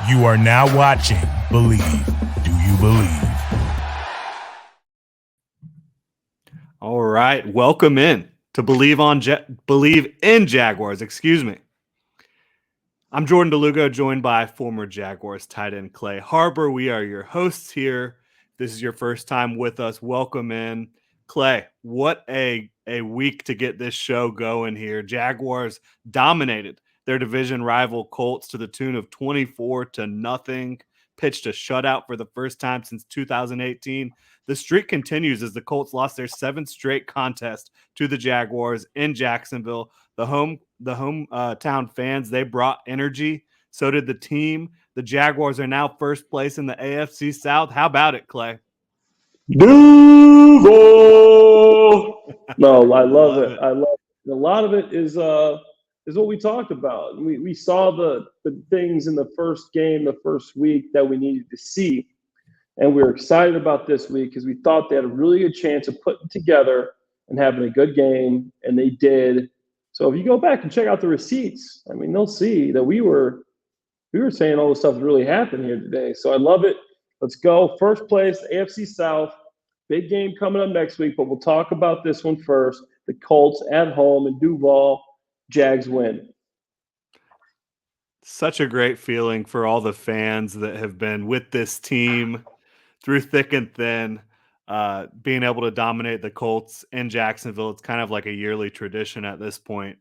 You are now watching Bleav. Do you believe? All right, welcome in to Bleav in Jaguars. Excuse me. I'm Jordan Lugo, joined by former Jaguars tight end Clay Harbor. We are your hosts here. This is your first time with us. Welcome in, Clay. What a week to get this show going here. Jaguars dominated their division rival Colts to the tune of 24-0. Pitched a shutout for the first time since 2018. The streak continues as the Colts lost their seventh straight contest to the Jaguars in Jacksonville. The hometown fans, they brought energy. So did the team. The Jaguars are now first place in the AFC South. How about it, Clay? Duval! No, I love it. I love it. A lot of it is what we talked about. We saw the things in the first game, the first week that we needed to see. And we were excited about this week because we thought they had a really good chance of putting together and having a good game, and they did. So if you go back and check out the receipts, I mean, they'll see that we were saying all the stuff that really happened here today. So I love it. Let's go. First place, AFC South. Big game coming up next week, but we'll talk about this one first. The Colts at home in Duval. Jags win. Such a great feeling for all the fans that have been with this team through thick and thin. Being able to dominate the Colts in Jacksonville, it's kind of like a yearly tradition at this point.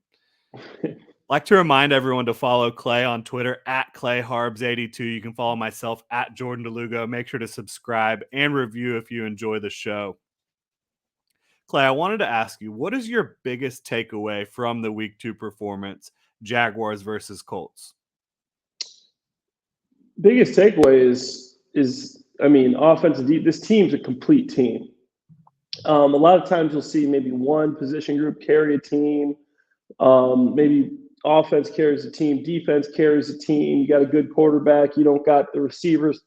Like to remind everyone to follow Clay on Twitter at ClayHarbs82. You can follow myself at Jordan DeLugo. Make sure to subscribe and review if you enjoy the show. Clay, I wanted to ask you, what is your biggest takeaway from the Week 2 performance, Jaguars versus Colts? Biggest takeaway is I mean, offensive. This team's a complete team. A lot of times you'll see maybe one position group carry a team. Maybe offense carries a team, defense carries a team. You got a good quarterback. You don't got the receivers.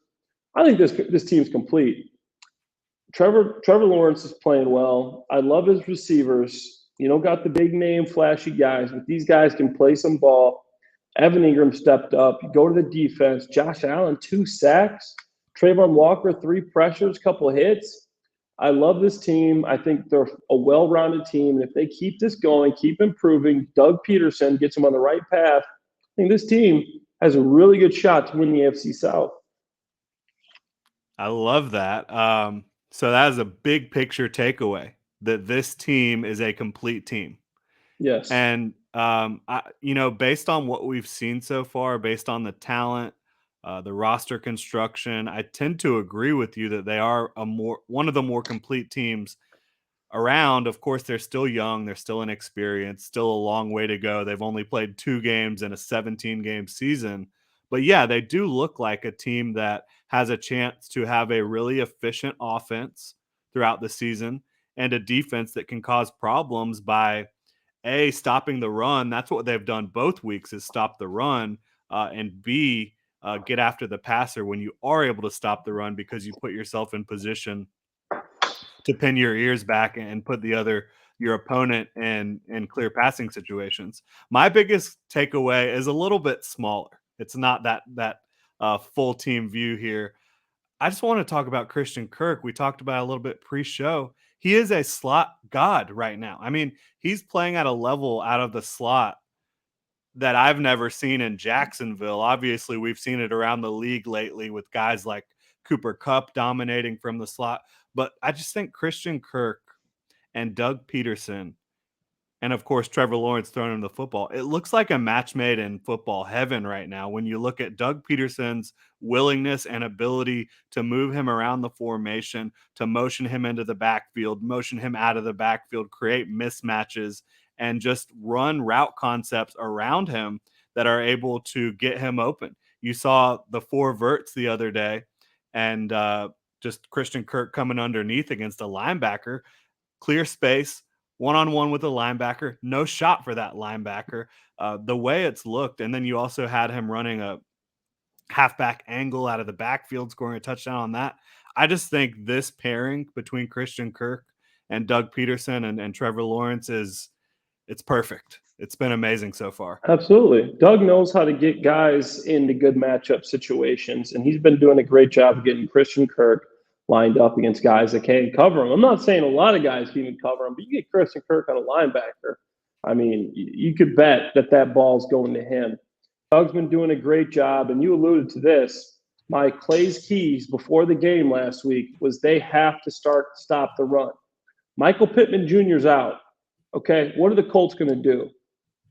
I think this team's complete. Trevor Lawrence is playing well. I love his receivers. You don't got the big name, flashy guys, but these guys can play some ball. Evan Ingram stepped up. You go to the defense. Josh Allen, 2 sacks. Trayvon Walker, 3 pressures, couple hits. I love this team. I think they're a well-rounded team. And if they keep this going, keep improving, Doug Peterson gets them on the right path, I think this team has a really good shot to win the AFC South. I love that. So that is a big picture takeaway, that this team is a complete team. Yes. And, based on what we've seen so far, based on the talent, the roster construction, I tend to agree with you that they are one of the more complete teams around. Of course, they're still young. They're still inexperienced, still a long way to go. They've only played 2 games in a 17-game season. But yeah, they do look like a team that has a chance to have a really efficient offense throughout the season and a defense that can cause problems by stopping the run. That's what they've done both weeks, is stop the run, and B, get after the passer when you are able to stop the run, because you put yourself in position to pin your ears back and put your opponent in clear passing situations. My biggest takeaway is a little bit smaller. It's not that full team view here. I just want to talk about Christian Kirk. We talked about it a little bit pre-show. He is a slot god right now. I mean, he's playing at a level out of the slot that I've never seen in Jacksonville. Obviously, we've seen it around the league lately with guys like Cooper Kupp dominating from the slot. But I just think Christian Kirk and Doug Peterson, and of course Trevor Lawrence throwing him the football, it looks like a match made in football heaven right now when you look at Doug Peterson's willingness and ability to move him around the formation, to motion him into the backfield, motion him out of the backfield, create mismatches, and just run route concepts around him that are able to get him open. You saw the 4 verts the other day, and just Christian Kirk coming underneath against a linebacker, clear space, one-on-one with a linebacker, no shot for that linebacker. The way it's looked, and then you also had him running a halfback angle out of the backfield, scoring a touchdown on that. I just think this pairing between Christian Kirk and Doug Peterson and Trevor Lawrence it's perfect. It's been amazing so far. Absolutely. Doug knows how to get guys into good matchup situations, and he's been doing a great job of getting Christian Kirk lined up against guys that can't cover him. I'm not saying a lot of guys can even cover him, but you get Christian Kirk on a linebacker. I mean, you could bet that ball's going to him. Doug's been doing a great job, and you alluded to this. My Clay's keys before the game last week was they have to stop the run. Michael Pittman Jr.'s out. Okay, what are the Colts going to do?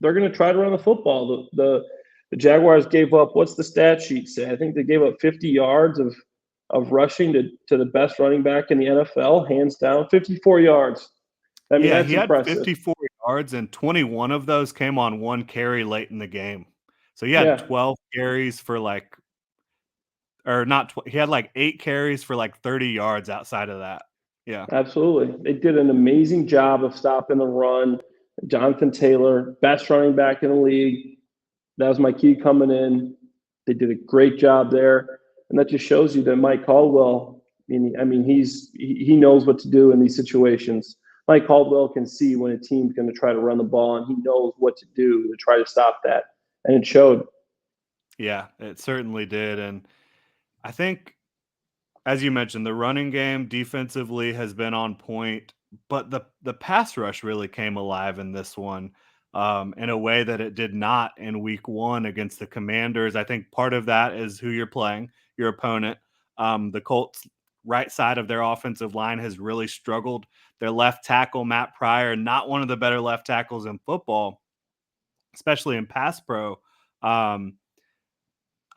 They're going to try to run the football. The Jaguars gave up, what's the stat sheet say? I think they gave up 50 yards of rushing to the best running back in the NFL, hands down, 54 yards. I mean, that's he had impressive. 54 yards, and 21 of those came on one carry late in the game. So he had 12 carries for he had 8 carries for 30 yards outside of that. Yeah. Absolutely. They did an amazing job of stopping the run. Jonathan Taylor, best running back in the league. That was my key coming in. They did a great job there. And that just shows you that Mike Caldwell, I mean, he knows what to do in these situations. Mike Caldwell can see when a team's going to try to run the ball, and he knows what to do to try to stop that. And it showed. Yeah, it certainly did. And I think, as you mentioned, the running game defensively has been on point, but the pass rush really came alive in this one in a way that it did not in week 1 against the Commanders. I think part of that is who you're playing, your opponent. The Colts' right side of their offensive line has really struggled. Their left tackle, Matt Pryor, not one of the better left tackles in football, especially in pass pro.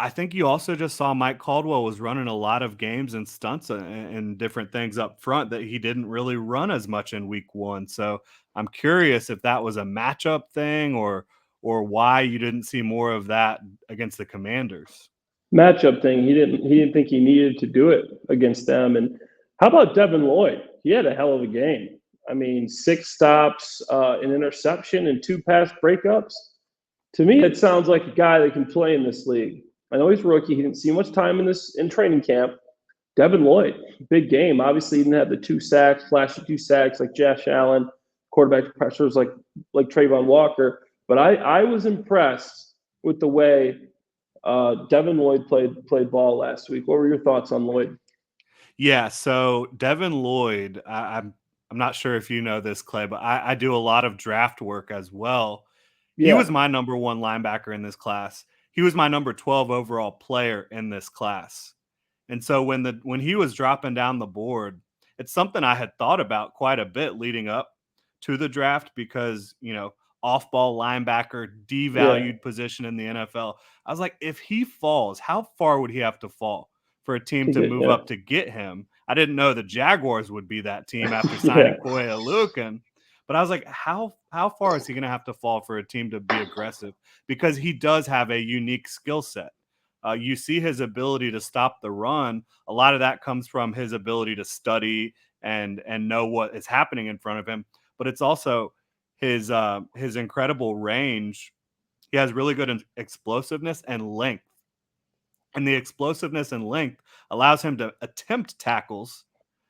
I think you also just saw Mike Caldwell was running a lot of games and stunts and different things up front that he didn't really run as much in week 1. So I'm curious if that was a matchup thing or why you didn't see more of that against the Commanders. Matchup thing. He didn't think he needed to do it against them. And how about Devin Lloyd? He had a hell of a game. I mean, 6 stops, an interception, and 2 pass breakups. To me, it sounds like a guy that can play in this league. I know he's a rookie. He didn't see much time in training camp. Devin Lloyd, big game. Obviously, he didn't have the 2 sacks, flashy 2 sacks like Josh Allen, quarterback pressures like Trayvon Walker. But I was impressed with the way Devin Lloyd played ball last week. What were your thoughts on Lloyd? Yeah, so Devin Lloyd, I'm not sure if you know this, Clay, but I do a lot of draft work as well. He was my number 1 linebacker in this class. He was my number 12 overall player in this class. And so when he was dropping down the board, it's something I had thought about quite a bit leading up to the draft because, off-ball linebacker, devalued position in the NFL. I was like, if he falls, how far would he have to fall for a team to move up to get him? I didn't know the Jaguars would be that team after signing Koye Aluakin. But I was like, how far is he going to have to fall for a team to be aggressive? Because he does have a unique skill set. You see his ability to stop the run. A lot of that comes from his ability to study and know what is happening in front of him. But it's also his incredible range. He has really good explosiveness and length. And the explosiveness and length allows him to attempt tackles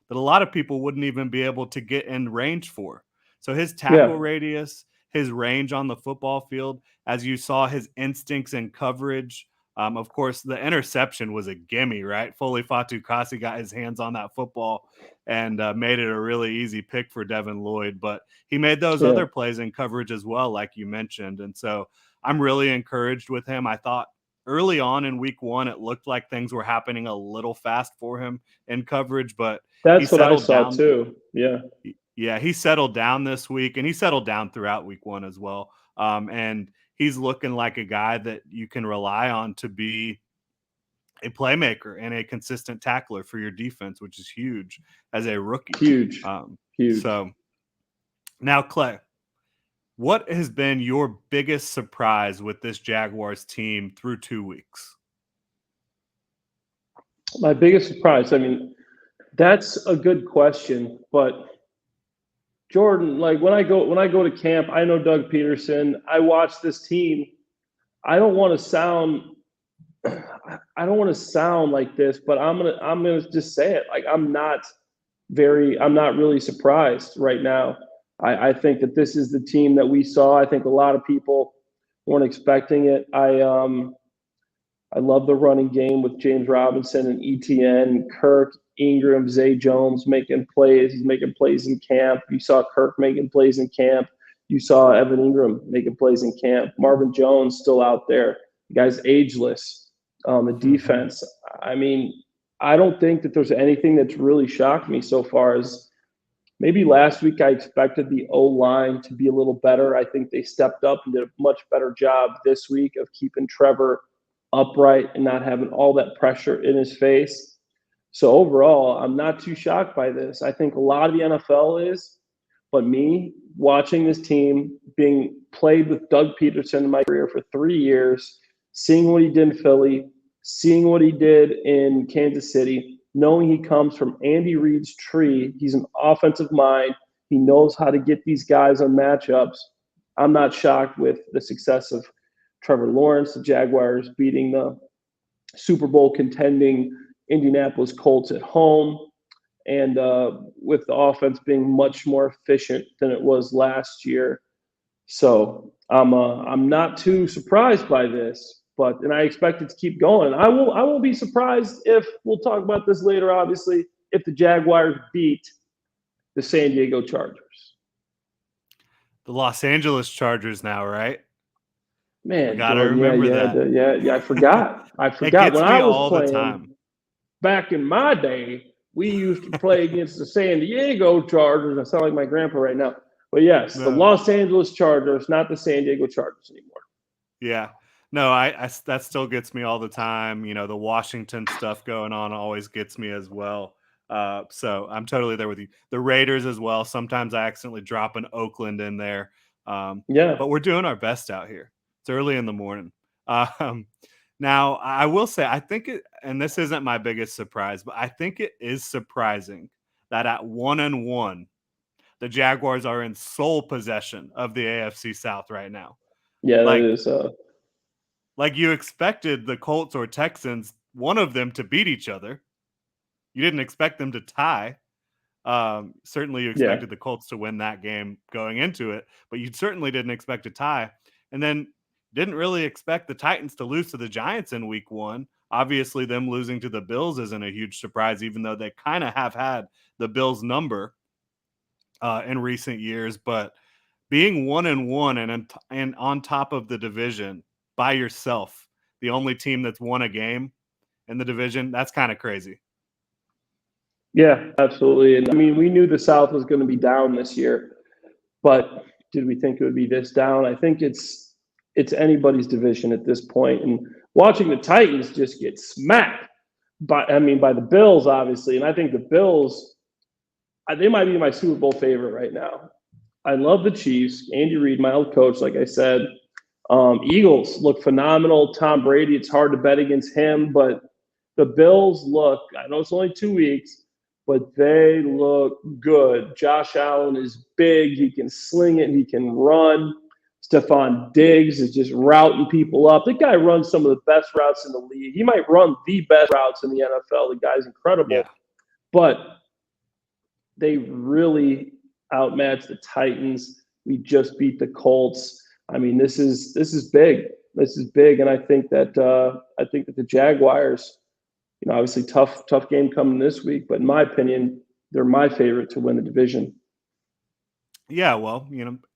that a lot of people wouldn't even be able to get in range for. So his tackle radius, his range on the football field, as you saw his instincts and coverage. Of course, the interception was a gimme, right? Foley Fatukasi got his hands on that football and made it a really easy pick for Devin Lloyd. But he made those other plays in coverage as well, like you mentioned. And so I'm really encouraged with him. I thought early on in week 1, it looked like things were happening a little fast for him in coverage, but that's what I saw too. Yeah, he settled down this week, and he settled down throughout week 1 as well. And he's looking like a guy that you can rely on to be a playmaker and a consistent tackler for your defense, which is huge as a rookie. Huge. So now, Clay, what has been your biggest surprise with this Jaguars team through 2 weeks? My biggest surprise, I mean, that's a good question, but Jordan, like when I go to camp, I know Doug Peterson. I watch this team. I don't want to sound like this, but I'm gonna just say it. Like I'm not really surprised right now. I think that this is the team that we saw. I think a lot of people weren't expecting it. I love the running game with James Robinson and ETN, Kirk, Ingram, Zay Jones making plays. He's making plays in camp. You saw Kirk making plays in camp. You saw Evan Ingram making plays in camp. Marvin Jones still out there. The guy's ageless. The defense. I mean, I don't think that there's anything that's really shocked me so far. As maybe last week I expected the O-line to be a little better. I think they stepped up and did a much better job this week of keeping Trevor upright and not having all that pressure in his face. So overall, I'm not too shocked by this. I think a lot of the NFL is, but me watching this team being played with Doug Peterson in my career for 3 years, seeing what he did in Philly, seeing what he did in Kansas City, knowing he comes from Andy Reid's tree. He's an offensive mind. He knows how to get these guys on matchups. I'm not shocked with the success of Trevor Lawrence, the Jaguars beating the Super Bowl contending Indianapolis Colts at home, and with the offense being much more efficient than it was last year. So I'm not too surprised by this, and I expect it to keep going. I won't be surprised if, we'll talk about this later, obviously, if the Jaguars beat the San Diego Chargers. The Los Angeles Chargers now, right? Man, We got to Jordan, remember that. yeah, I forgot. It gets When me I was all playing the time. back in my day, we used to play against the San Diego Chargers. I sound like my grandpa right now. But yes, the Los Angeles Chargers, not the San Diego Chargers anymore. Yeah. No, I that still gets me all the time. You know, the Washington stuff going on always gets me as well. So I'm totally there with you. The Raiders as well. Sometimes I accidentally drop an Oakland in there. Yeah. But we're doing our best out here. It's early in the morning. Now, I will say, I think it, and this isn't my biggest surprise, but I think it is surprising that at 1-1, the Jaguars are in sole possession of the AFC South right now. Yeah, Like, that is. like you expected the Colts or Texans, one of them to beat each other. You didn't expect them to tie. Certainly you expected the Colts to win that game going into it, but you certainly didn't expect a tie. And then didn't really expect the Titans to lose to the Giants in week 1. Obviously, them losing to the Bills isn't a huge surprise, even though they kind of have had the Bills number in recent years. But being 1-1 and on top of the division by yourself, the only team that's won a game in the division, that's kind of crazy. Yeah, absolutely. And I mean, we knew the South was going to be down this year, but did we think it would be this down? I think it's anybody's division at this point. And watching the Titans just get smacked by the Bills, obviously. And I think the Bills, they might be my Super Bowl favorite right now. I love the Chiefs. Andy Reid, my old coach, like I said. Eagles look phenomenal. Tom Brady, it's hard to bet against him, but the Bills look, I know it's only 2 weeks, but they look good. Josh Allen is big. He can sling it. He can run. Stephon Diggs is just routing people up. The guy runs some of the best routes in the league. He might run the best routes in the NFL. The guy's incredible. Yeah. But they really outmatched the Titans. We just beat the Colts. I mean, this is big. This is big, and I think that the Jaguars, obviously tough game coming this week, but in my opinion, they're my favorite to win the division. Yeah, well,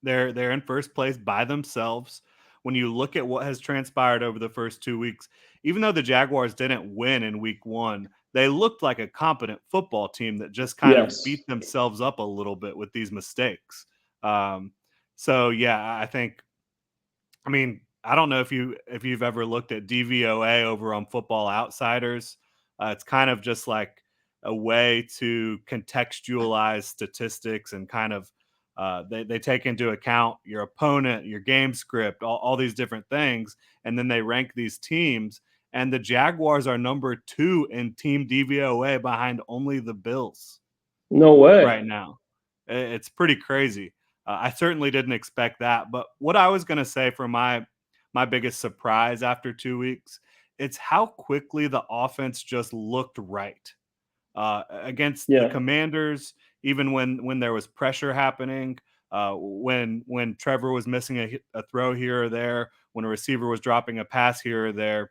they're in first place by themselves. When you look at what has transpired over the first 2 weeks, even though the Jaguars didn't win in week 1, they looked like a competent football team that just kind of beat themselves up a little bit with these mistakes. So yeah, I don't know if you've ever looked at DVOA over on Football Outsiders. It's kind of just like a way to contextualize statistics and kind of they take into account your opponent, your game script, all these different things, and then they rank these teams. And the Jaguars are number 2 in team DVOA behind only the Bills. No way. Right now. It's pretty crazy. I certainly didn't expect that. But what I was going to say for my biggest surprise after 2 weeks, it's how quickly the offense just looked right against the Commanders, even when there was pressure happening. When Trevor was missing a throw here or there, when a receiver was dropping a pass here or there,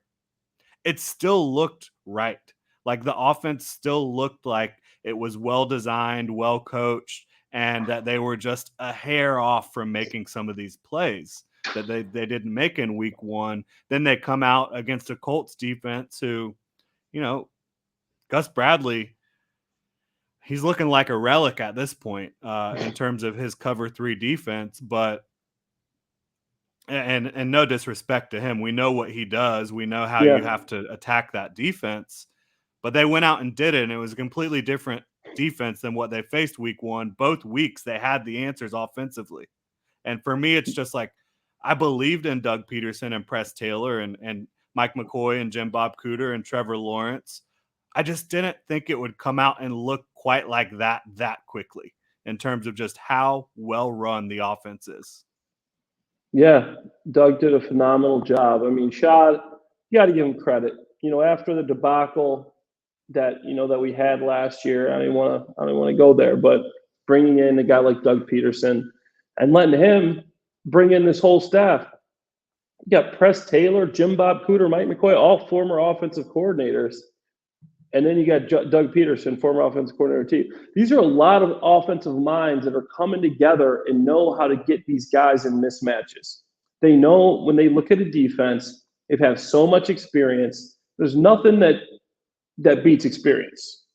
it still looked right. Like the offense still looked like it was well designed, well coached, and that they were just a hair off from making some of these plays that they didn't make in week one. Then they come out against a Colts defense who, Gus Bradley, he's looking like a relic at this point in terms of his cover 3 defense, but and no disrespect to him, we know what he does. We know how you have to attack that defense, but they went out and did it, and it was a completely different defense than what they faced week one. Both weeks they had the answers offensively. And for me, it's just like I believed in Doug Peterson and Press Taylor and Mike McCoy and Jim Bob Cooter and Trevor Lawrence. I just didn't think it would come out and look quite like that quickly in terms of just how well run the offense is. Yeah, Doug did a phenomenal job. I mean, Shad, you got to give him credit. After the debacle that we had last year, I don't want to go there, but bringing in a guy like Doug Peterson and letting him bring in this whole staff. You got Press Taylor, Jim Bob Cooter, Mike McCoy, all former offensive coordinators. And then you got Doug Peterson, former offensive coordinator too. These are a lot of offensive minds that are coming together and know how to get these guys in mismatches. They know when they look at a defense, they've had so much experience. There's nothing that beats experience.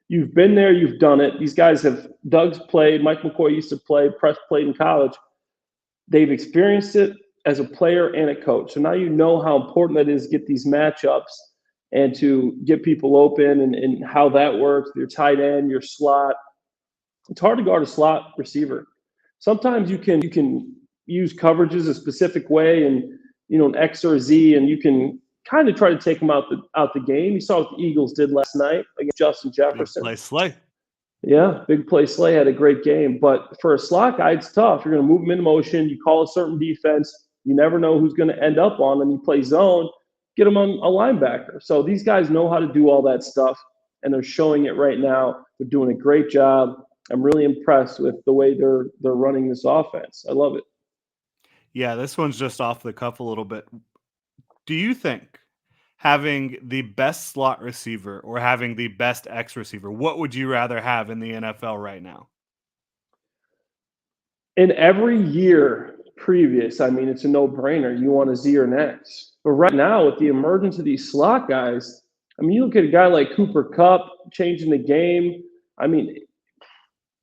You've been there, you've done it. These guys have, Doug's played, Mike McCoy used to play, Press played in college. They've experienced it as a player and a coach. So now you know how important that is to get these matchups and to get people open and how that works, your tight end, your slot. It's hard to guard a slot receiver. Sometimes you can use coverages a specific way and, an X or a Z, and you can kind of try to take them out the game. You saw what the Eagles did last night against Justin Jefferson. Big play Slay. Yeah, big play Slay had a great game. But for a slot guy, it's tough. You're going to move him in motion. You call a certain defense. You never know who's going to end up on them. You play zone. Get them on a linebacker. So these guys know how to do all that stuff, and they're showing it right now. They're doing a great job. I'm really impressed with the way they're running this offense. I love it. Yeah, this one's just off the cuff a little bit. Do you think having the best slot receiver or having the best X receiver, what would you rather have in the NFL right now? In every year previous, it's a no-brainer. You want a Z or an X. But right now, with the emergence of these slot guys, you look at a guy like Cooper Kupp changing the game.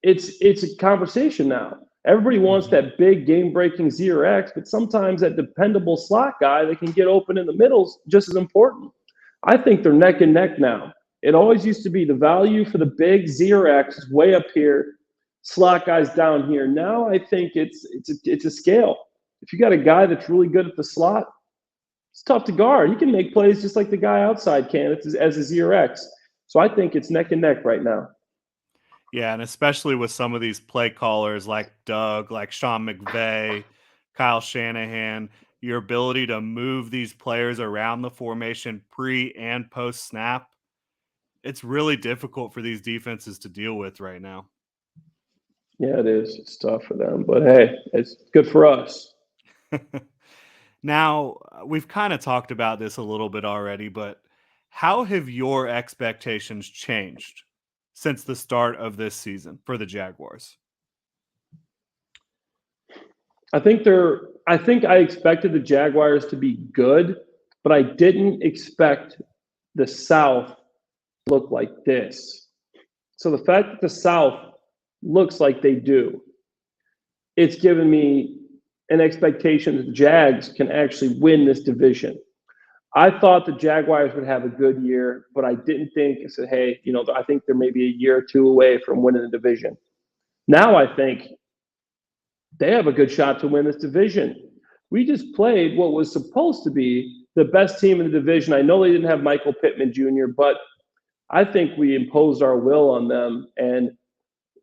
It's a conversation now. Everybody wants that big game-breaking Z or X, but sometimes that dependable slot guy that can get open in the middle is just as important. I think they're neck and neck now. It always used to be the value for the big Z or X is way up here, slot guys down here. Now I think it's a scale. If you got a guy that's really good at the slot, it's tough to guard. He can make plays just like the guy outside can as a Z or X. So I think it's neck and neck right now. Yeah, and especially with some of these play callers like Doug, like Sean McVay, Kyle Shanahan, your ability to move these players around the formation pre and post snap, it's really difficult for these defenses to deal with right now. Yeah, it is. It's tough for them, but hey, it's good for us. Now, we've kind of talked about this a little bit already, but how have your expectations changed since the start of this season for the Jaguars? I think I expected the Jaguars to be good, but I didn't expect the South to look like this. So the fact that the South looks like they do, it's given me an expectation that the Jags can actually win this division. I thought the Jaguars would have a good year, but I didn't think, I said, hey, I think they're maybe a year or two away from winning the division. Now I think they have a good shot to win this division. We just played what was supposed to be the best team in the division. I know they didn't have Michael Pittman Jr., but I think we imposed our will on them, and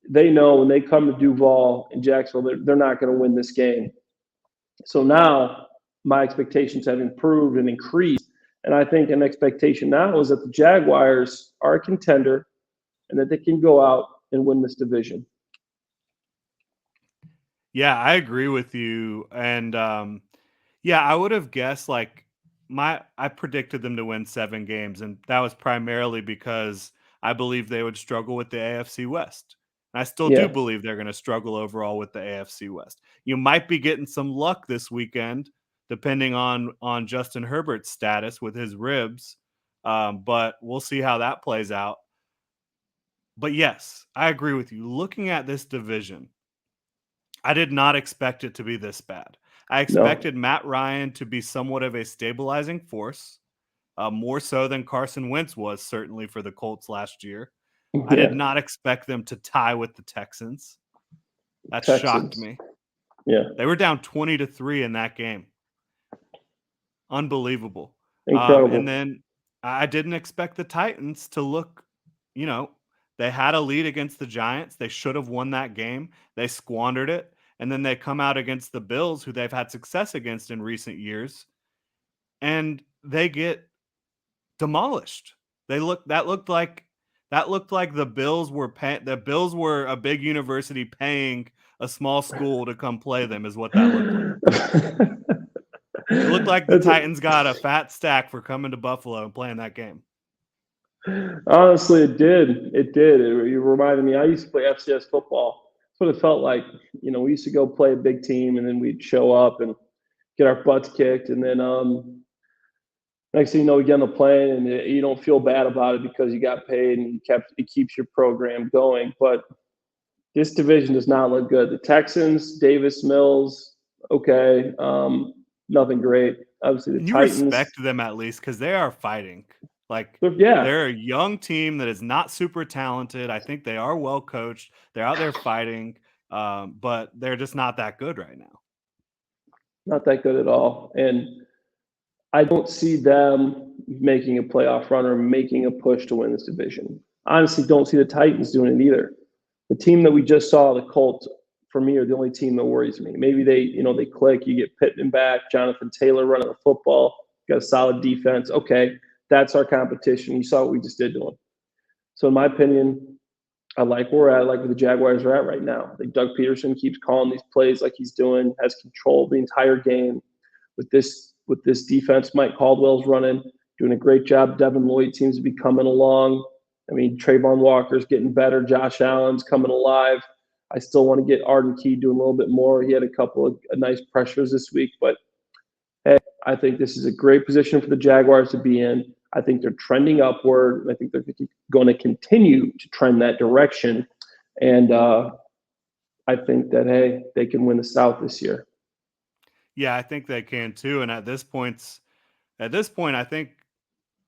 they know when they come to Duval and Jacksonville, they're not going to win this game. So now my expectations have improved and increased, and I think an expectation now is that the Jaguars are a contender and that they can go out and win this division. Yeah, I agree with you. And yeah, I would have guessed like I predicted them to win 7 games, and that was primarily because I believe they would struggle with the AFC West. And I still do Yeah, believe they're going to struggle overall with the AFC West. You might be getting some luck this weekend, depending on Justin Herbert's status with his ribs. But we'll see how that plays out. But yes, I agree with you. Looking at this division, I did not expect it to be this bad. I no, expected Matt Ryan to be somewhat of a stabilizing force, more so than Carson Wentz was certainly for the Colts last year. I did yeah, not expect them to tie with the Texans. That shocked Texans, me. yeah, They were down 20-3 in that game. Unbelievable. And incredible. then I didn't expect the Titans to look, you know, they had a lead against the Giants. They should have won that game. They squandered it. And then they come out against the Bills, who they've had success against in recent years, and they get demolished. That looked like the Bills were a big university paying a small school to come play them is what that looked like. It looked like the That's a, Titans got a fat stack for coming to Buffalo and playing that game. honestly, it did. It did. You reminded me. I used to play FCS football. That's what it felt like. We used to go play a big team, and then we'd show up and get our butts kicked, and then next thing you know, we get on the plane, and you don't feel bad about it because you got paid and it keeps your program going. But this division does not look good. The Texans, Davis Mills, okay, nothing great. Obviously, the And you Titans, respect them at least because they are fighting. Like yeah, they're a young team that is not super talented. I think they are well coached. They're out there fighting, but they're just not that good right now. not that good at all. And I don't see them making a playoff run or making a push to win this division. Honestly, don't see the Titans doing it either. The team that we just saw, the Colts, for me, are the only team that worries me. Maybe they click. You get Pittman back, Jonathan Taylor running the football, got a solid defense. Okay, that's our competition. You saw what we just did to them. So, in my opinion, I like where we're at. I like where the Jaguars are at right now. I think Doug Peterson keeps calling these plays like he's doing, has control of the entire game with this defense. Mike Caldwell's running, doing a great job. Devin Lloyd seems to be coming along. I mean, Trayvon Walker's getting better. Josh Allen's coming alive. I still want to get Arden Key doing a little bit more. He had a couple of nice pressures this week, but hey, I think this is a great position for the Jaguars to be in. I think they're trending upward. I think they're going to continue to trend that direction. And I think that, hey, they can win the South this year. Yeah, I think they can too. And at this point, I think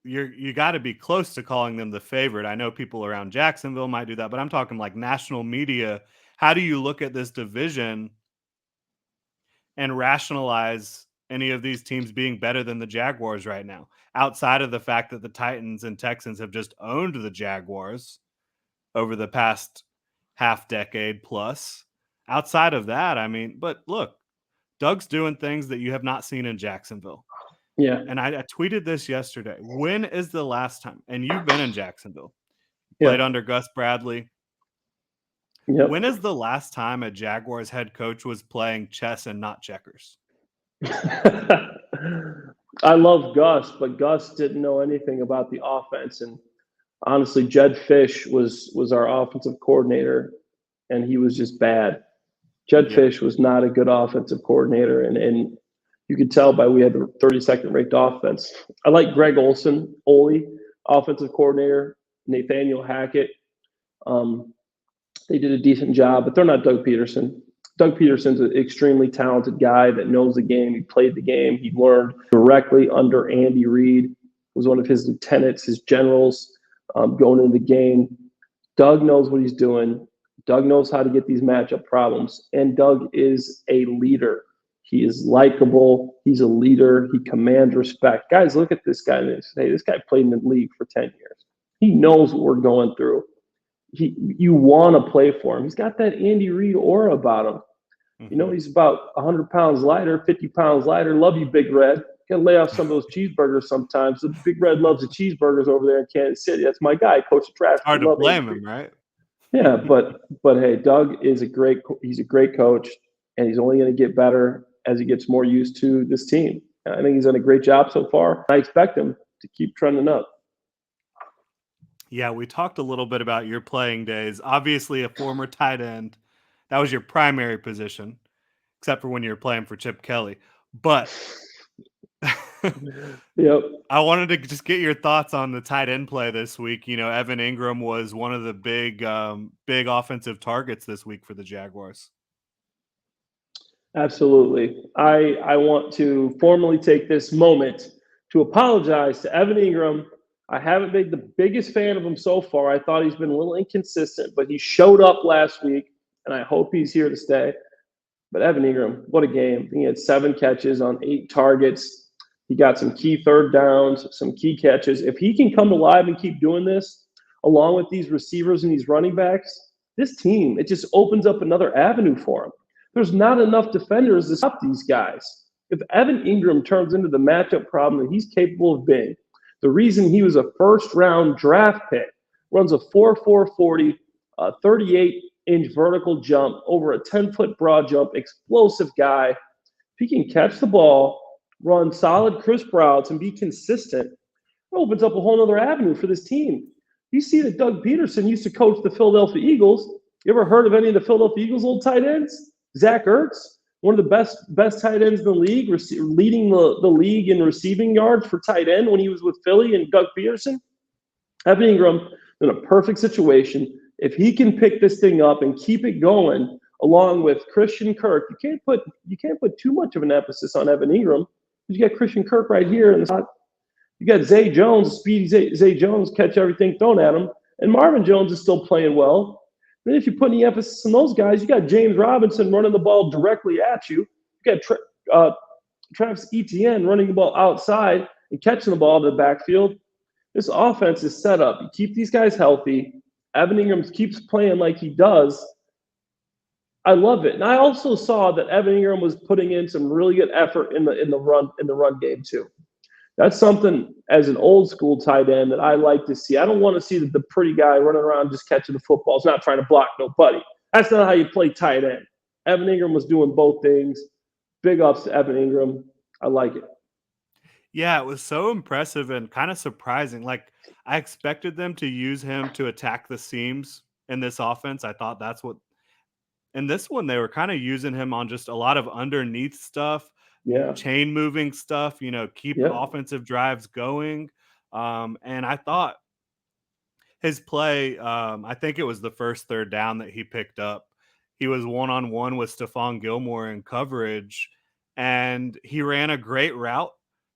you got to be close to calling them the favorite. I know people around Jacksonville might do that, but I'm talking like national media. How do you look at this division and rationalize any of these teams being better than the Jaguars right now, outside of the fact that the Titans and Texans have just owned the Jaguars over the past half decade plus? Outside of that, I mean, but look, Doug's doing things that you have not seen in Jacksonville. Yeah. And I tweeted this yesterday. When is the last time? And you've been in Jacksonville, played Yeah. under Gus Bradley. When Yep. is the last time a Jaguars head coach was playing chess and not checkers? I love Gus, but Gus didn't know anything about the offense. And honestly, Jed Fish was our offensive coordinator, and he was just bad. Jed Yeah. Fish was not a good offensive coordinator, and you could tell by we had the 32nd ranked offense. I like Greg Oley, offensive coordinator, Nathaniel Hackett. They did a decent job, but they're not Doug Peterson. Doug Peterson's an extremely talented guy that knows the game. He played the game. He learned directly under Andy Reid, was one of his lieutenants, his generals going into the game. Doug knows what he's doing. Doug knows how to get these matchup problems. And Doug is a leader. He is likable. He's a leader. He commands respect. Guys, look at this guy and say, hey, this guy played in the league for 10 years. He knows what we're going through. You want to play for him. He's got that Andy Reid aura about him. Mm-hmm. He's about 100 pounds lighter, 50 pounds lighter. Love you, Big Red. Got to lay off some of those cheeseburgers sometimes. The Big Red loves the cheeseburgers over there in Kansas City. That's my guy, Coach Trash. Hard to Love blame Andy him, right? Yeah, but hey, Doug is he's a great coach. and he's only going to get better as he gets more used to this team. And I think he's done a great job so far. I expect him to keep trending up. Yeah, we talked a little bit about your playing days. Obviously, a former tight end. That was your primary position, except for when you were playing for Chip Kelly. But Yep. I wanted to just get your thoughts on the tight end play this week. Evan Ingram was one of the big offensive targets this week for the Jaguars. Absolutely. I want to formally take this moment to apologize to Evan Ingram. I haven't been the biggest fan of him so far. I thought he's been a little inconsistent, but he showed up last week, and I hope he's here to stay. But Evan Ingram, what a game. He had 7 catches on 8 targets. He got some key third downs, some key catches. If he can come alive and keep doing this, along with these receivers and these running backs, this team, it just opens up another avenue for him. There's not enough defenders to stop these guys. If Evan Ingram turns into the matchup problem that he's capable of being, the reason he was a first-round draft pick, runs a 4.4 40, 38-inch vertical jump, over a 10-foot broad jump, explosive guy. If he can catch the ball, run solid crisp routes, and be consistent, it opens up a whole other avenue for this team. You see that Doug Peterson used to coach the Philadelphia Eagles. You ever heard of any of the Philadelphia Eagles' old tight ends? Zach Ertz, one of the best tight ends in the league, leading the league in receiving yards for tight end when he was with Philly and Doug Peterson. Evan Ingram in a perfect situation. If he can pick this thing up and keep it going, along with Christian Kirk, you can't put too much of an emphasis on Evan Ingram. You got Christian Kirk right here in the spot. You got Zay Jones, speedy Zay Jones, catch everything thrown at him, and Marvin Jones is still playing well. Then if you put any emphasis on those guys, you got James Robinson running the ball directly at you. You got Travis Etienne running the ball outside and catching the ball to the backfield. This offense is set up. You keep these guys healthy. Evan Ingram keeps playing like he does. I love it. And I also saw that Evan Ingram was putting in some really good effort in the run game too. That's something as an old school tight end that I like to see. I don't want to see the pretty guy running around just catching the football. It's not trying to block nobody. That's not how you play tight end. Evan Ingram was doing both things. Big ups to Evan Ingram. I like it. Yeah, it was so impressive and kind of surprising. Like, I expected them to use him to attack the seams in this offense. I thought that's what – in this one, they were kind of using him on just a lot of underneath stuff. Yeah. Chain moving stuff, keep offensive drives going. And I thought his play, I think it was the first third down that he picked up. He was one-on-one with Stephon Gilmore in coverage, and he ran a great route,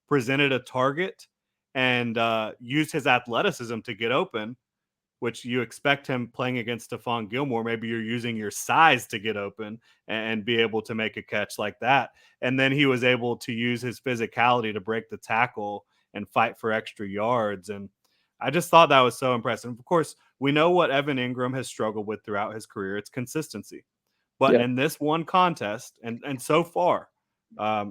presented a target, and used his athleticism to get open, which you expect him playing against Stephon Gilmore. Maybe you're using your size to get open and be able to make a catch like that. And then he was able to use his physicality to break the tackle and fight for extra yards. And I just thought that was so impressive. Of course, we know what Evan Ingram has struggled with throughout his career. It's consistency. But in this one contest, and so far,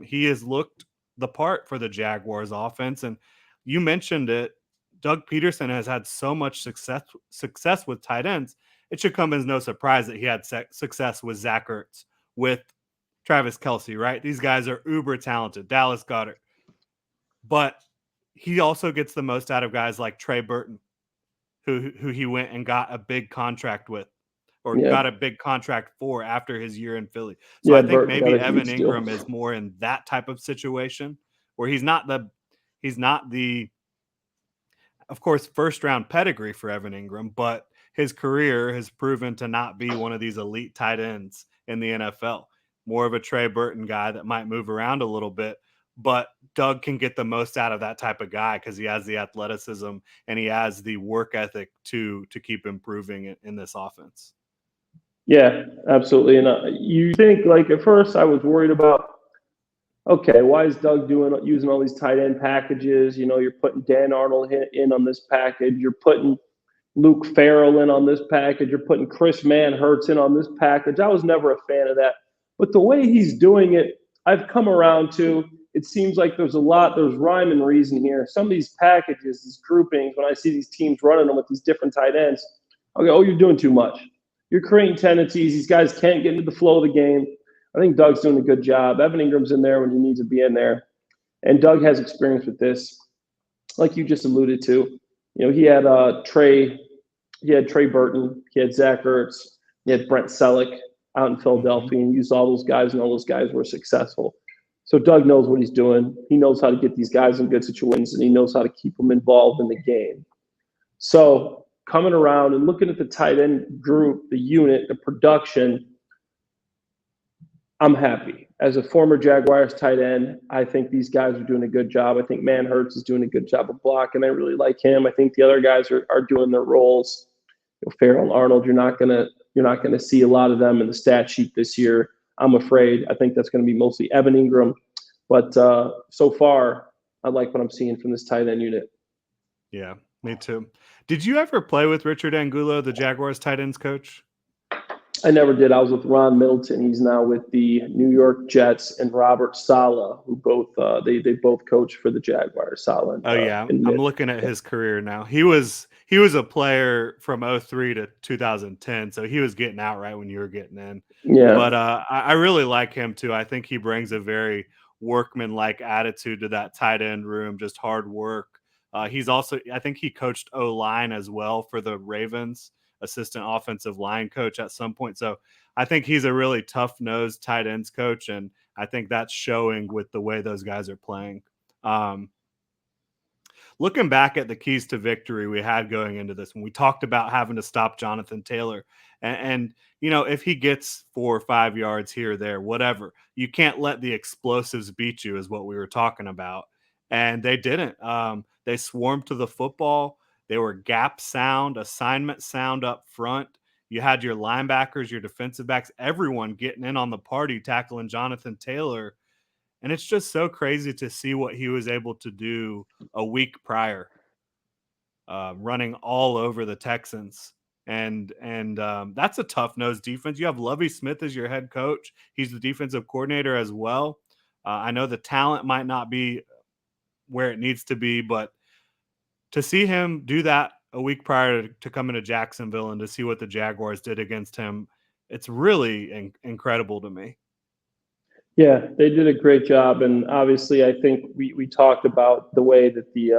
he has looked the part for the Jaguars offense. And you mentioned it, Doug Peterson has had so much success with tight ends. It should come as no surprise that he had success with Zach Ertz, with Travis Kelce, right? These guys are uber talented, Dallas Goedert. But he also gets the most out of guys like Trey Burton, who he went and got a big contract with, or got a big contract for after his year in Philly. So I think Burton maybe Evan Ingram is more in that type of situation where he's not the of course, first-round pedigree for Evan Ingram, but his career has proven to not be one of these elite tight ends in the NFL. More of a Trey Burton guy that might move around a little bit, but Doug can get the most out of that type of guy because he has the athleticism and he has the work ethic to keep improving in this offense. Yeah, absolutely. And you think, like, at first I was worried about, okay, why is Doug using all these tight end packages? You're putting Dan Arnold in on this package. You're putting Luke Farrell in on this package. You're putting Chris Manhertz in on this package. I was never a fan of that. But the way he's doing it, I've come around to. It seems like there's rhyme and reason here. Some of these packages, these groupings, when I see these teams running them with these different tight ends, I go, oh, you're doing too much. You're creating tendencies. These guys can't get into the flow of the game. I think Doug's doing a good job. Evan Ingram's in there when he needs to be in there. And Doug has experience with this, like you just alluded to. He had Trey Burton, he had Zach Ertz, he had Brent Selleck out in Philadelphia, and used all those guys, and all those guys were successful. So Doug knows what he's doing. He knows how to get these guys in good situations, and he knows how to keep them involved in the game. So coming around and looking at the tight end group, the unit, the production, I'm happy. As a former Jaguars tight end, I think these guys are doing a good job. I think Manhurts is doing a good job of blocking. I really like him. I think the other guys are doing their roles. Farrell and Arnold, you're not gonna see a lot of them in the stat sheet this year, I'm afraid. I think that's going to be mostly Evan Ingram. But so far, I like what I'm seeing from this tight end unit. Yeah, me too. Did you ever play with Richard Angulo, the Jaguars tight ends coach? I never did. I was with Ron Middleton. He's now with the New York Jets, and Robert Saleh, who both they both coach for the Jaguars. Saleh. I'm looking at his career now. He was a player from 2003 to 2010, so he was getting out right when you were getting in. Yeah. But I really like him too. I think he brings a very workman-like attitude to that tight end room, just hard work. He's also, I think he coached O-line as well for the Ravens, assistant offensive line coach at some point. So I think he's a really tough-nosed tight ends coach, and I think that's showing with the way those guys are playing. Looking back at the keys to victory we had going into this, when we talked about having to stop Jonathan Taylor, and if he gets 4 or 5 yards here or there, whatever, you can't let the explosives beat you, is what we were talking about. And they didn't. They swarmed to the football. They were gap sound, assignment sound up front. You had your linebackers, your defensive backs, everyone getting in on the party, tackling Jonathan Taylor. And it's just so crazy to see what he was able to do a week prior, running all over the Texans. And that's a tough-nosed defense. You have Lovie Smith as your head coach. He's the defensive coordinator as well. I know the talent might not be where it needs to be, but to see him do that a week prior to coming to Jacksonville and to see what the Jaguars did against him, it's really incredible to me. Yeah, they did a great job, and obviously, I think we talked about the way that the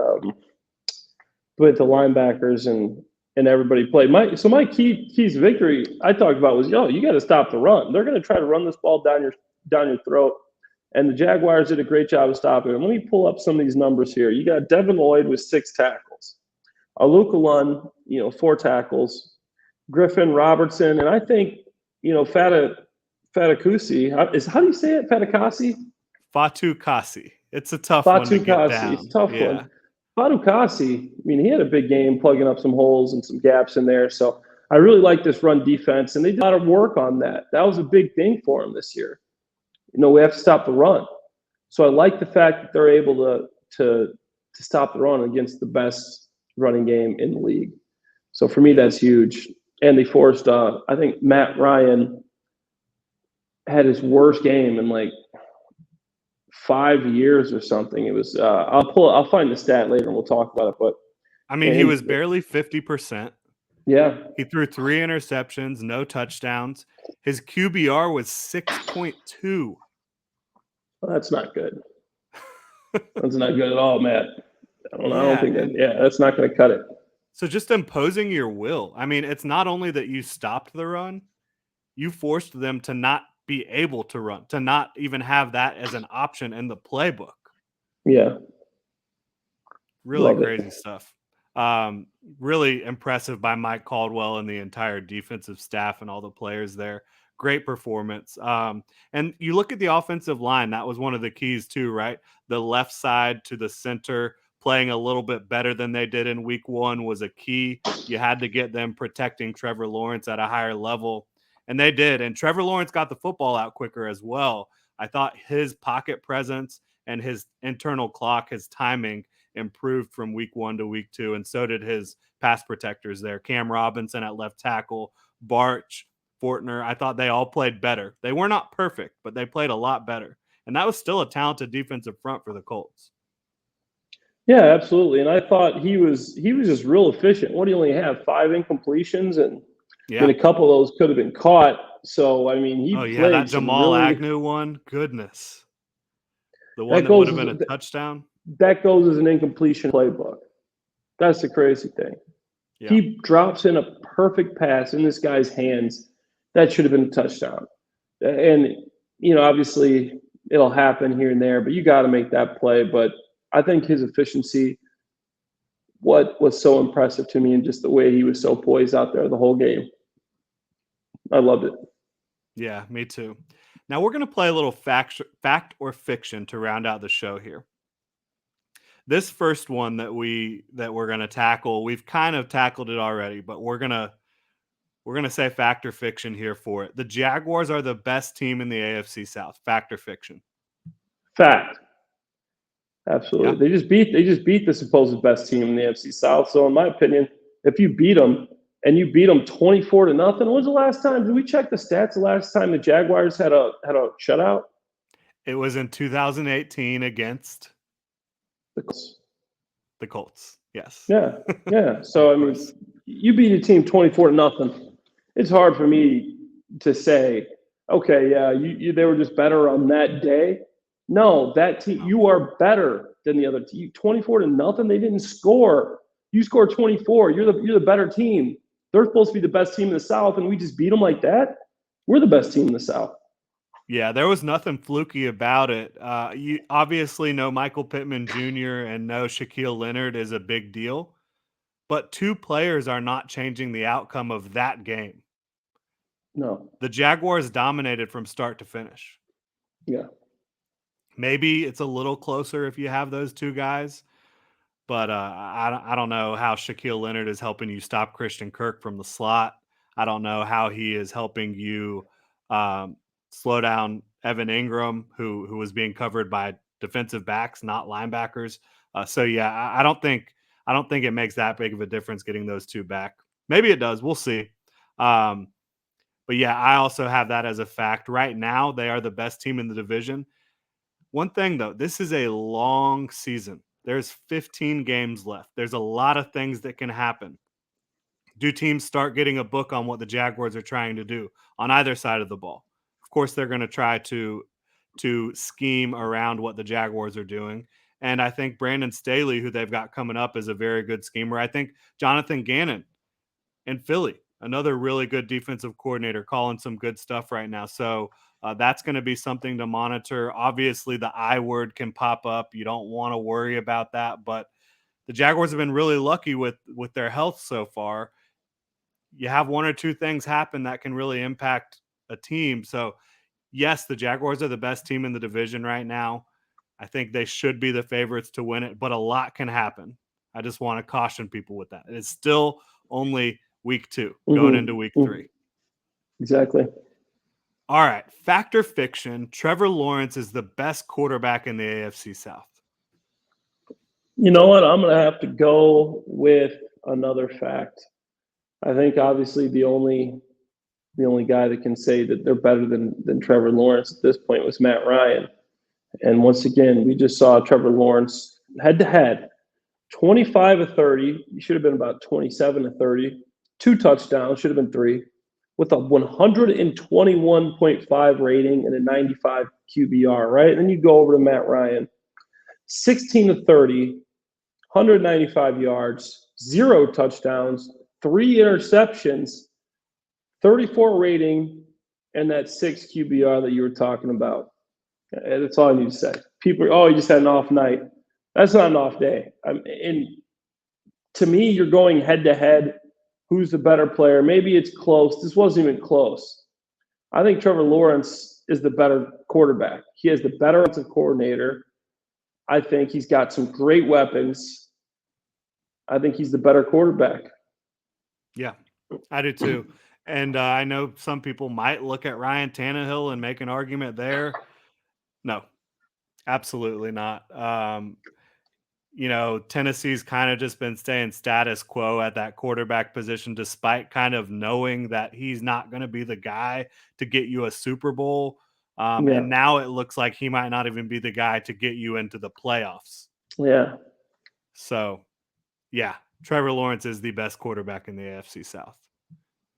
linebackers and everybody played. My keys to victory I talked about was, you got to stop the run. They're going to try to run this ball down your throat, and the Jaguars did a great job of stopping it. Let me pull up some of these numbers here. You got Devin Lloyd with 6 tackles, Aluka Lund, 4 tackles, Griffin Robertson, and I think Fatukasi. How do you say it? Fatukasi? Fatukasi. It's a tough one to get down. It's a tough one. Fatukasi, he had a big game plugging up some holes and some gaps in there. So I really like this run defense, and they did a lot of work on that. That was a big thing for them this year. We have to stop the run. So I like the fact that they're able to stop the run against the best running game in the league. So for me, that's huge. And they forced, I think Matt Ryan had his worst game in like 5 years or something. It was I'll find the stat later and we'll talk about it. But he was barely 50%. Yeah. He threw 3 interceptions, no touchdowns. His QBR was 6.2. Well, that's not good. That's not good at all, Matt. I don't think that's not going to cut it. So just imposing your will. It's not only that you stopped the run, you forced them to not be able to run, to not even have that as an option in the playbook. Yeah. Really crazy stuff. Really impressive by Mike Caldwell and the entire defensive staff and all the players there. Great performance. And you look at the offensive line, that was one of the keys too, right? The left side to the center playing a little bit better than they did in week 1 was a key. You had to get them protecting Trevor Lawrence at a higher level. And they did. And Trevor Lawrence got the football out quicker as well. I thought his pocket presence and his internal clock, his timing improved from week 1 to week 2. And so did his pass protectors there. Cam Robinson at left tackle, Barch, Fortner. I thought they all played better. They were not perfect, but they played a lot better. And that was still a talented defensive front for the Colts. Yeah, absolutely. And I thought he was just real efficient. What do you only have? 5 incompletions, and I mean, a couple of those could have been caught. So, I mean, he that played some Jamal really Agnew one. Goodness. The one that that would goes have as been a touchdown. that goes as an incompletion playbook. That's the crazy thing. Yeah. He drops in a perfect pass in this guy's hands. That should have been a touchdown. And, obviously it'll happen here and there, but you got to make that play. But I think his efficiency, what was so impressive to me, and just the way he was so poised out there the whole game. I loved it. Yeah, me too. Now we're going to play a little fact or fiction to round out the show here. This first one that we're going to tackle, we've kind of tackled it already, but we're going to say fact or fiction here for it. The Jaguars are the best team in the AFC South. Fact or fiction? Fact. Absolutely. Yeah. They just beat the supposed best team in the AFC South. So in my opinion, if you beat them and you beat them 24-0, when's the last time? Did we check the stats? The last time the Jaguars had a shutout? It was in 2018 against The Colts. The Colts. Yes. Yeah. Yeah. So I mean, you beat a team 24-0. It's hard for me to say, okay, yeah, they were just better on that day. No, that team, you are better than the other team. 24-0, they didn't score. You scored 24. You're the better team. They're supposed to be the best team in the South, and we just beat them like that. We're the best team in the South. Yeah, there was nothing fluky about it. You obviously know Michael Pittman Jr. and know Shaquille Leonard is a big deal, but two players are not changing the outcome of that game. No. The Jaguars dominated from start to finish. Yeah. Maybe it's a little closer if you have those two guys, but I don't know how Shaquille Leonard is helping you stop Christian Kirk from the slot. I don't know how he is helping you slow down Evan Ingram, who was being covered by defensive backs, not linebackers. So yeah, I don't think it makes that big of a difference getting those two back. Maybe it does. We'll see. But yeah, I also have that as a fact. Right now, they are the best team in the division. One thing, though, this is a long season. There's 15 games left. There's a lot of things that can happen. Do teams start getting a book on what the Jaguars are trying to do on either side of the ball? Of course, they're going to try to scheme around what the Jaguars are doing. And I think Brandon Staley, who they've got coming up, is a very good schemer. I think Jonathan Gannon in Philly, another really good defensive coordinator, calling some good stuff right now. So that's going to be something to monitor. Obviously, the I word can pop up. You don't want to worry about that. But the Jaguars have been really lucky with their health so far. You have one or two things happen that can really impact a team. So, yes, the Jaguars are the best team in the division right now. I think they should be the favorites to win it, but a lot can happen. I just want to caution people with that. It's still only week 2 going into week 3. Exactly. All right. Fact or fiction, Trevor Lawrence is the best quarterback in the AFC South. You know what? I'm going to have to go with another fact. I think obviously the only guy that can say that they're better than Trevor Lawrence at this point was Matt Ryan. And once again, we just saw Trevor Lawrence head-to-head, 25 of 30. He should have been about 27 of 30. 2 touchdowns, should have been 3, with a 121.5 rating and a 95 QBR, right? And then you go over to Matt Ryan, 16 of 30, 195 yards, 0 touchdowns, 3 interceptions, 34 rating, and that 6 QBR that you were talking about. That's all I need to say. People, he just had an off night. That's not an off day. And to me, you're going head-to-head. Who's the better player? Maybe it's close. This wasn't even close. I think Trevor Lawrence is the better quarterback. He has the better offensive coordinator. I think he's got some great weapons. I think he's the better quarterback. Yeah, I do too. And I know some people might look at Ryan Tannehill and make an argument there. No, absolutely not. Tennessee's kind of just been staying status quo at that quarterback position, despite kind of knowing that he's not going to be the guy to get you a Super Bowl. And now it looks like he might not even be the guy to get you into the playoffs. Yeah. So, yeah, Trevor Lawrence is the best quarterback in the AFC South.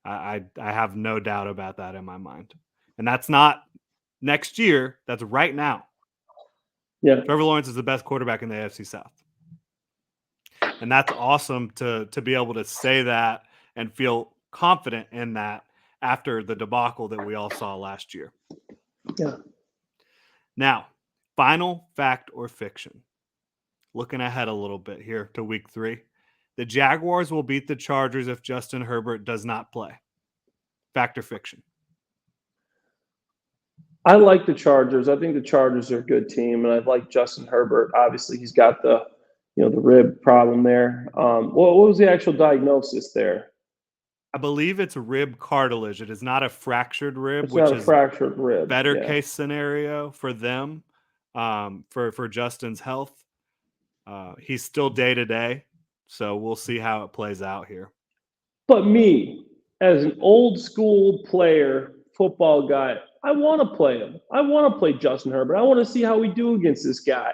I have no doubt about that in my mind. And that's not next year. That's right now. Yeah. Trevor Lawrence is the best quarterback in the AFC South. And that's awesome to be able to say that and feel confident in that after the debacle that we all saw last year. Yeah. Now, final fact or fiction. Looking ahead a little bit here to week 3. The Jaguars will beat the Chargers if Justin Herbert does not play. Fact or fiction? I like the Chargers. I think the Chargers are a good team, and I like Justin Herbert. Obviously, he's got the rib problem there. What was the actual diagnosis there? I Bleav it's rib cartilage. It is not a fractured rib, It's which not a is fractured rib. better Yeah. case scenario for them, for Justin's health. He's still day to day, so we'll see how it plays out here. But me, as an old school player, football guy, I want to play him. I want to play Justin Herbert. I want to see how we do against this guy.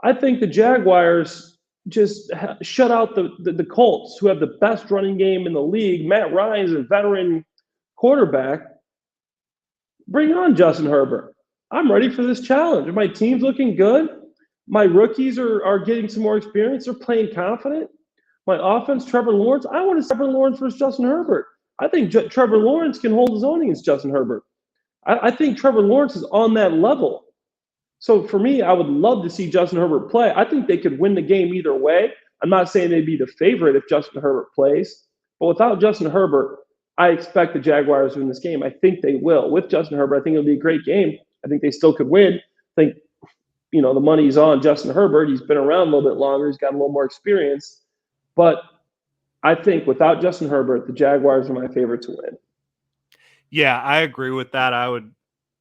I think the Jaguars just shut out the Colts, who have the best running game in the league. Matt Ryan's a veteran quarterback. Bring on Justin Herbert. I'm ready for this challenge. My team's looking good. My rookies are getting some more experience. They're playing confident. My offense, Trevor Lawrence. I want to see Trevor Lawrence versus Justin Herbert. I think Trevor Lawrence can hold his own against Justin Herbert. I think Trevor Lawrence is on that level. So for me, I would love to see Justin Herbert play. I think they could win the game either way. I'm not saying they'd be the favorite if Justin Herbert plays, but without Justin Herbert, I expect the Jaguars to win this game. I think they will. With Justin Herbert, I think it'll be a great game. I think they still could win. I think, the money's on Justin Herbert. He's been around a little bit longer. He's got a little more experience. But I think without Justin Herbert, the Jaguars are my favorite to win. Yeah, I agree with that. I would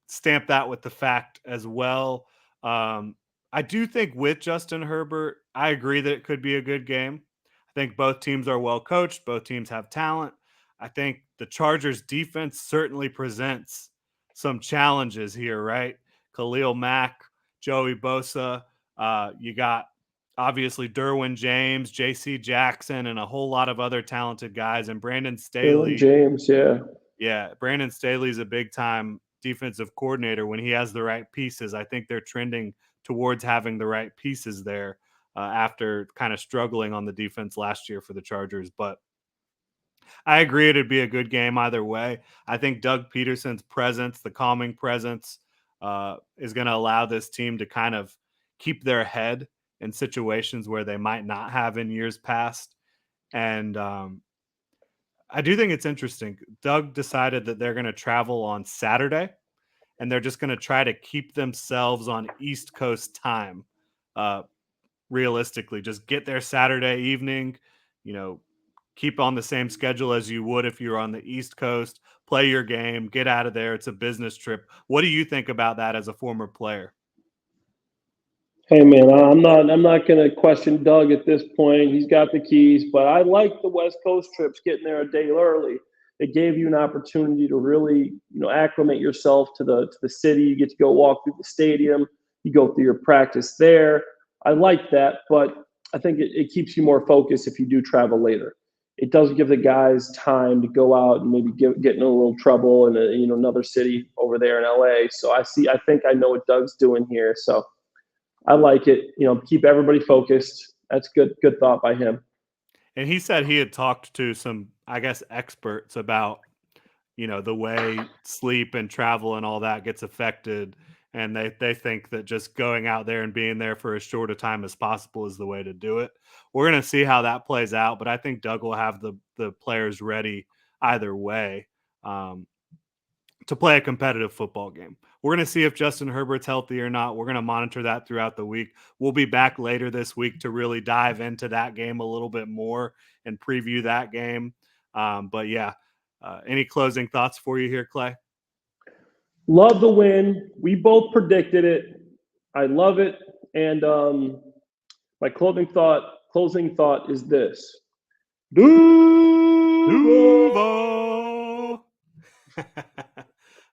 stamp that with the fact as well. I do think with Justin Herbert, I agree that it could be a good game. I think both teams are well coached. Both teams have talent. I think the Chargers defense certainly presents some challenges here, right? Khalil Mack, Joey Bosa. You got obviously Derwin James, J.C. Jackson, and a whole lot of other talented guys. And Brandon Staley. James, yeah. Yeah, Brandon Staley is a big-time defensive coordinator when he has the right pieces. I think they're trending towards having the right pieces there after kind of struggling on the defense last year for the Chargers. But I agree it'd be a good game either way. I think Doug Peterson's presence, the calming presence, is going to allow this team to kind of keep their head in situations where they might not have in years past. And I do think it's interesting. Doug decided that they're going to travel on Saturday, and they're just going to try to keep themselves on East Coast time. Realistically, just get there Saturday evening, keep on the same schedule as you would if you're on the East Coast, play your game, get out of there. It's a business trip. What do you think about that as a former player? Hey man, I'm not going to question Doug at this point. He's got the keys, but I like the West Coast trips, getting there a day early. It gave you an opportunity to really, acclimate yourself to the city. You get to go walk through the stadium. You go through your practice there. I like that, but I think it keeps you more focused if you do travel later. It doesn't give the guys time to go out and maybe get in a little trouble in another city over there in LA. So I think I know what Doug's doing here. So I like it. Keep everybody focused. That's good thought by him. And he said he had talked to some, I guess, experts about, the way sleep and travel and all that gets affected. And they think that just going out there and being there for as short a time as possible is the way to do it. We're going to see how that plays out, but I think Doug will have the players ready either way to play a competitive football game. We're going to see if Justin Herbert's healthy or not. We're going to monitor that throughout the week. We'll be back later this week to really dive into that game a little bit more and preview that game. But yeah, any closing thoughts for you here, Clay? Love the win. We both predicted it. I love it. And my closing thought is this. Duval!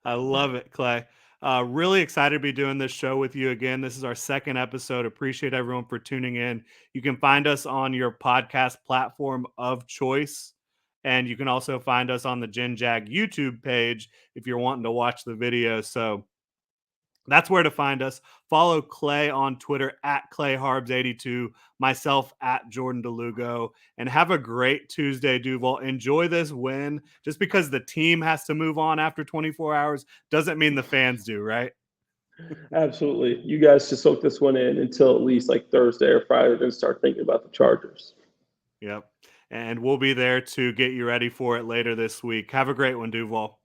I love it, Clay. Really excited to be doing this show with you again. This is our second episode. Appreciate everyone for tuning in. You can find us on your podcast platform of choice. And you can also find us on the Gen Jag YouTube page if you're wanting to watch the video. So that's where to find us. Follow Clay on Twitter at ClayHarbs82, myself at Jordan DeLugo, and have a great Tuesday, Duval. Enjoy this win. Just because the team has to move on after 24 hours doesn't mean the fans do, right? Absolutely. You guys should soak this one in until at least like Thursday or Friday, then start thinking about the Chargers. Yep. And we'll be there to get you ready for it later this week. Have a great one, Duval.